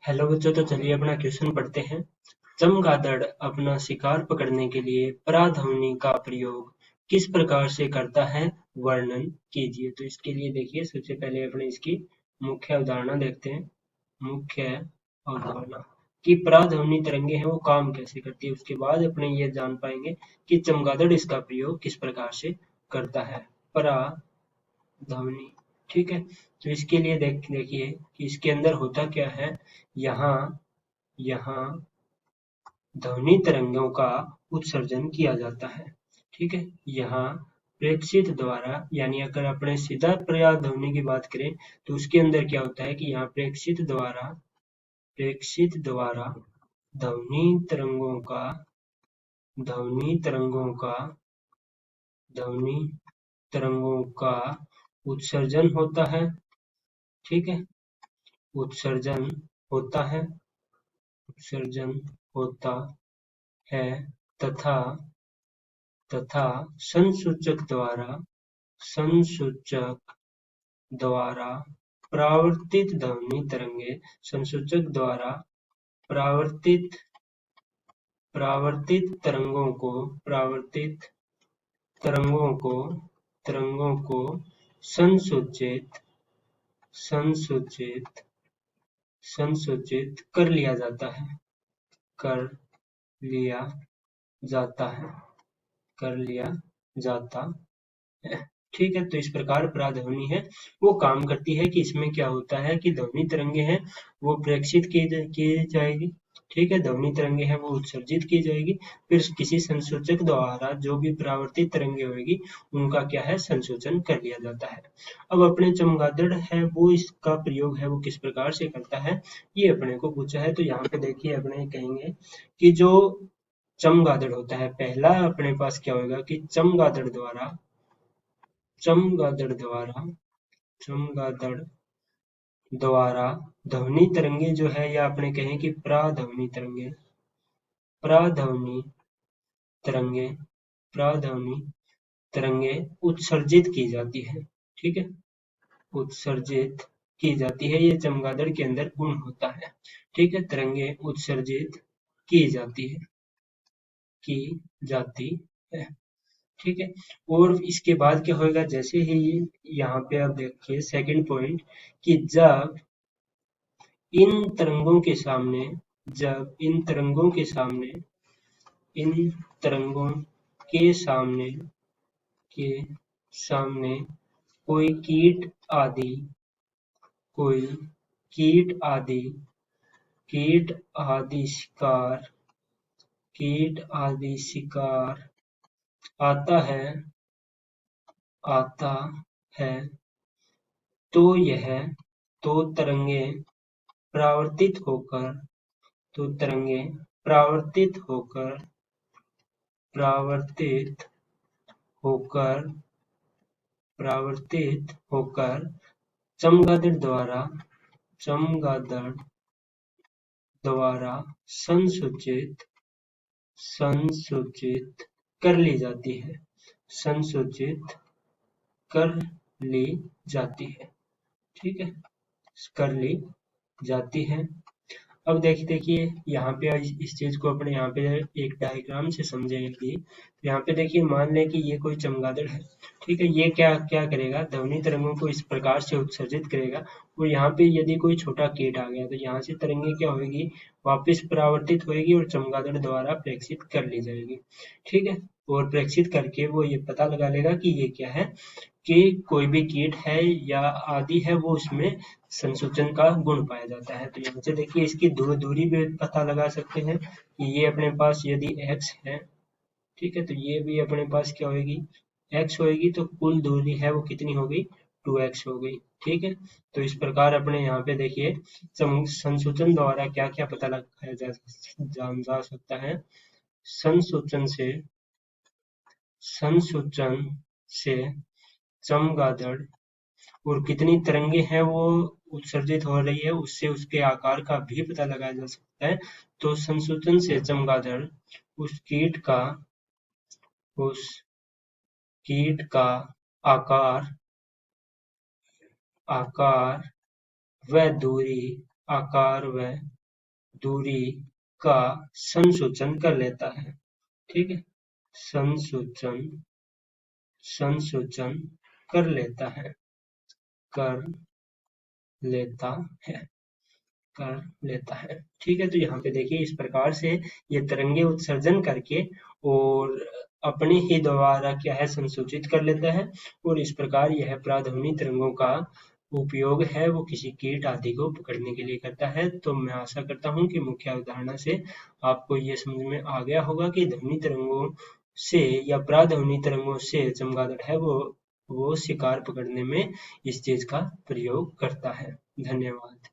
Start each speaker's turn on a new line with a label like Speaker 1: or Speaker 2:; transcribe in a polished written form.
Speaker 1: Hello बच्चों, तो चलिए अपना क्वेश्चन पढ़ते हैं। चमगादड़ अपना शिकार पकड़ने के लिए परागध्वनि का प्रयोग किस प्रकार से करता है, वर्णन कीजिए। तो इसके लिए देखिए, सबसे पहले अपने इसकी मुख्य अवधारणा देखते हैं। मुख्य अवधारणा कि परागध्वनि तरंगे हैं वो काम कैसे करती है, उसके बाद अपने ये जान पाएंगे कि चमगादड़ इसका प्रयोग किस प्रकार से करता है। परागध्वनि, ठीक है। तो इसके लिए देखिए कि इसके अंदर होता क्या है। यहाँ यहाँ ध्वनि तरंगों का उत्सर्जन किया जाता है, ठीक है। यहाँ प्रेक्षित द्वारा, यानी अगर अपने सीधा परागध्वनि की बात करें तो उसके अंदर क्या होता है कि यहाँ प्रेक्षित द्वारा ध्वनि तरंगों का ध्वनि तरंगों का ध्वनि तरंगों का उत्सर्जन होता है, ठीक है। उत्सर्जन होता है उत्सर्जन होता है तथा तथा संसूचक द्वारा परावर्तित ध्वनि तरंगे संसूचक द्वारा परावर्तित परावर्तित तरंगों को संसूचित संसूचित संसूचित कर लिया जाता है कर लिया जाता है कर लिया जाता है, ठीक है। तो इस प्रकार परागध्वनि है वो काम करती है कि इसमें क्या होता है कि ध्वनि तरंगे हैं वो प्रेक्षित की जाएगी, ठीक है। ध्वनि तरंगे हैं वो उत्सर्जित की जाएगी, फिर किसी संसूचक द्वारा जो भी परावर्तित तरंगे होगी उनका क्या है, संसूचन कर लिया जाता है। अब अपने चमगादड़ है वो इसका प्रयोग है वो किस प्रकार से करता है, ये अपने को पूछा है। तो यहाँ पे देखिए अपने कहेंगे कि जो चमगादड़ होता है, पहला अपने पास क्या होगा कि चमगादड़ द्वारा ध्वनि तरंगे जो है, या अपने कहें कि पराध्वनि तरंगे पराध्वनि तरंगे उत्सर्जित की जाती है, ठीक है। उत्सर्जित की जाती है, ये चमगादड़ के अंदर गुण होता है, ठीक है। तरंगे उत्सर्जित की जाती है, ठीक है। और इसके बाद क्या होगा, जैसे ही यहाँ पे आप देखिए सेकंड पॉइंट कि इन तरंगों के सामने जब इन तरंगों के सामने कोई कोई कीट आदि शिकार आता है तो तरंगे परावर्तित होकर परावर्तित होकर चमगादड़ द्वारा संसूचित कर ली जाती है, ठीक है। कर ली जाती है। अब देखिए यहाँ पे इस चीज को अपने यहाँ पे एक डायग्राम से समझेंगे। यहाँ पे देखिए, मान लें कि ये कोई चमगादड़ है, ठीक है। ये क्या क्या करेगा, ध्वनि तरंगों को इस प्रकार से उत्सर्जित करेगा, और यहाँ पे यदि कोई छोटा कीट आ गया तो यहाँ से तरंगे क्या होगी, वापस परावर्तित होगी और चमगादड़ द्वारा प्रेक्षित कर ली जाएगी, ठीक है। और प्रेक्षित करके वो ये पता लगा लेगा कि ये क्या है, कि कोई भी कीट है या आदि है, वो उसमें संसूचन का गुण पाया जाता है। तो यहाँ से देखिए इसकी दूरी भी पता लगा सकते हैं कि ये अपने पास यदि x है, ठीक है, तो ये भी अपने पास क्या होगी, x होगी, तो कुल दूरी है वो कितनी हो गई, 2x हो गई, ठीक है। तो इस प्रकार अपने यहाँ पे देखिए संसूचन द्वारा क्या क्या पता लगाया जा सकता है। संसूचन से चमगादड़ और कितनी तरंगे हैं वो उत्सर्जित हो रही है, उससे उसके आकार का भी पता लगाया जा सकता है। तो संसूचन से चमगादड़ उस कीट का आकार व दूरी आकार व दूरी का संसूचन कर लेता है। ठीक है, संसूचन कर लेता है कर लेता है। ठीक है, तो यहाँ पे देखिए इस प्रकार से ये तरंगे उत्सर्जन करके और अपने ही द्वारा क्या है संसूचित कर लेता है, और इस प्रकार यह पराध्वनि तरंगों का उपयोग है वो किसी कीट आदि को पकड़ने के लिए करता है। तो मैं आशा करता हूँ कि मुख्य अवधारणा से आपको ये समझ में आ गया होगा कि ध्वनि तरंगों से या पराध्वनि तरंगों से चमगादड़ है वो शिकार पकड़ने में इस चीज का प्रयोग करता है। धन्यवाद।